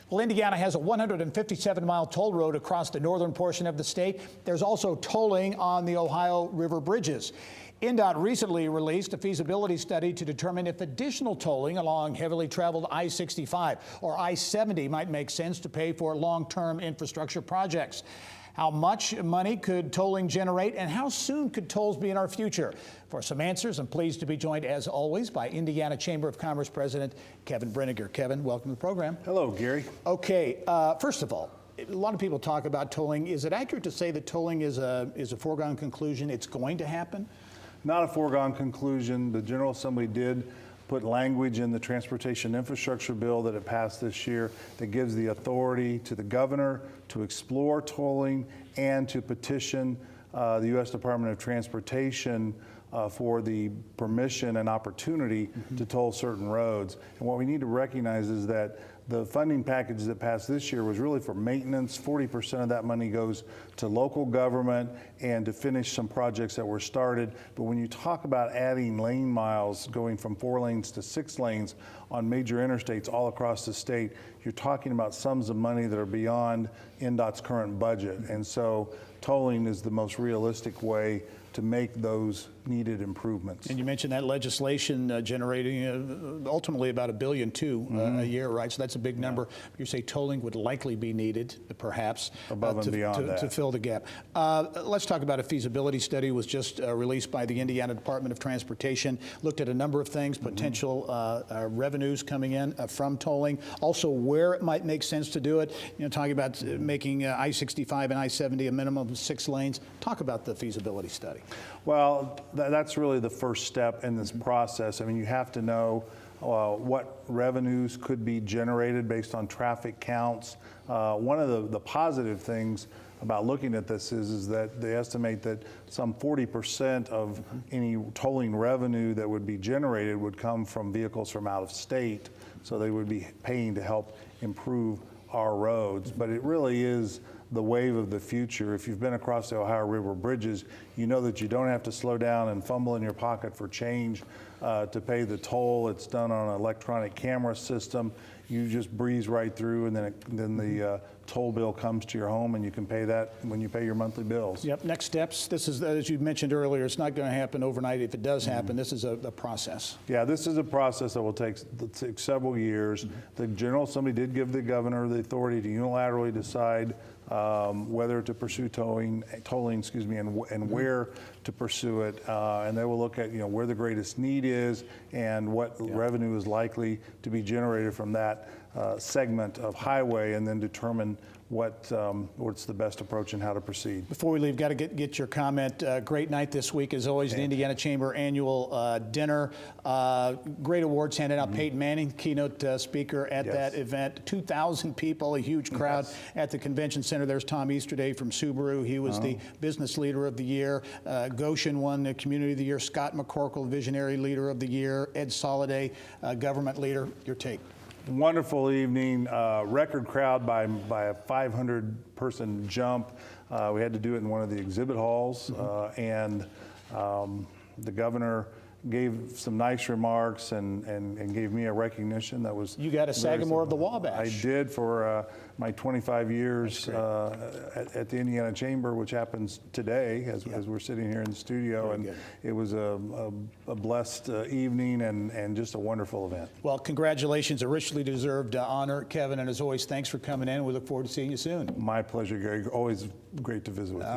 Well, Indiana has a 157-mile toll road across the northern portion of the state. There's also tolling on the Ohio River bridges. INDOT recently released a feasibility study to determine if additional tolling along heavily traveled I-65 or I-70 might make sense to pay for long-term infrastructure projects. How much money could tolling generate, and how soon could tolls be in our future? For some answers, I'm pleased to be joined, as always, by Indiana Chamber of Commerce President Kevin Brinegar. Kevin, welcome to the program. Hello, Gary. Okay, first of all, a lot of people talk about tolling. Is it accurate to say that tolling is a foregone conclusion? It's going to happen? Not a foregone conclusion. The General Assembly did put language in the transportation infrastructure bill that it passed this year that gives the authority to the governor to explore tolling and to petition the U.S. Department of Transportation for the permission and opportunity to toll certain roads. And what we need to recognize is that the funding package that passed this year was really for maintenance. 40% of that money goes to local government and to finish some projects that were started. But when you talk about adding lane miles, going from 4 lanes to 6 lanes on major interstates all across the state, you're talking about sums of money that are beyond INDOT's current budget. And so tolling is the most realistic way to make those needed improvements. And you mentioned that legislation generating ultimately about $1.2 billion a year, right? So that's a big number. You say tolling would likely be needed, perhaps, above and beyond that, to fill the gap. Let's talk about a feasibility study was just released by the Indiana Department of Transportation. Looked at a number of things, potential revenues coming in from tolling, also where it might make sense to do it. You know, talking about making I-65 and I-70 a minimum of 6 lanes. Talk about the feasibility study. Well, that's really the first step in this process. I mean, you have to know what revenues could be generated based on traffic counts. One of the positive things about looking at this is that they estimate that some 40% of any tolling revenue that would be generated would come from vehicles from out of state. So they would be paying to help improve our roads. But it really is the wave of the future. If you've been across the Ohio River bridges, you know that you don't have to slow down and fumble in your pocket for change to pay the toll. It's done on an electronic camera system. You just breeze right through, and then the toll bill comes to your home, and you can pay that when you pay your monthly bills. Yep. Next steps. This is, as you mentioned earlier, it's not going to happen overnight. If it does happen, this is a process. Yeah, this is a process that will take several years. The General Assembly did give the governor the authority to unilaterally decide whether to pursue tolling, and where to pursue it. And they will look at where the greatest need is and what revenue is likely to be generated from that segment of highway, and then determine what's the best approach and how to proceed. Before we leave, got to get your comment. Great night this week, as always, the Indiana Chamber annual dinner. Great awards handed out. Peyton Manning, keynote speaker at that event. 2,000 people, a huge crowd at the convention center. There's Tom Easterday from Subaru. He was the business leader of the year. Goshen won the community of the year. Scott McCorkle, visionary leader of the year. Ed Soliday, government leader. Your take? Wonderful evening, record crowd by a 500-person jump. We had to do it in one of the exhibit halls, and the governor gave some nice remarks and gave me a recognition that was. You got a Sagamore of the Wabash. I did for my 25 years at the Indiana Chamber, which happens today as we're sitting here in the studio. And it was a blessed evening and just a wonderful event. Well, congratulations, a richly deserved honor, Kevin. And as always, thanks for coming in. We look forward to seeing you soon. My pleasure, Gary. Always great to visit with you.